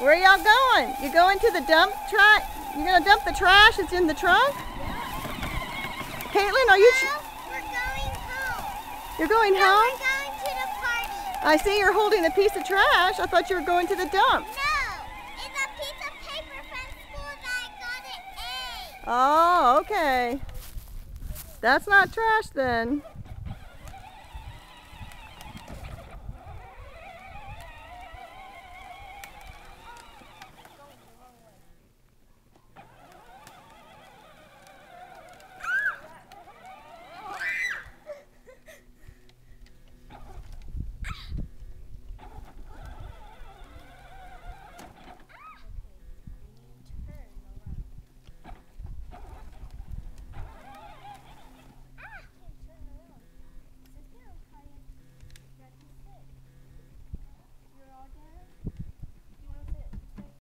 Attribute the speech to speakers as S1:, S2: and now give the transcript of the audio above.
S1: Where are y'all going? You going to the dump truck? You're gonna dump the trash that's in the trunk? Caitlin, are you?
S2: We're going home.
S1: You're going home?
S2: We're going to the party.
S1: I see you're holding a piece of trash. I thought you were going to the dump.
S2: No, it's a piece of paper from school that I got an A.
S1: Oh, okay. That's not trash then.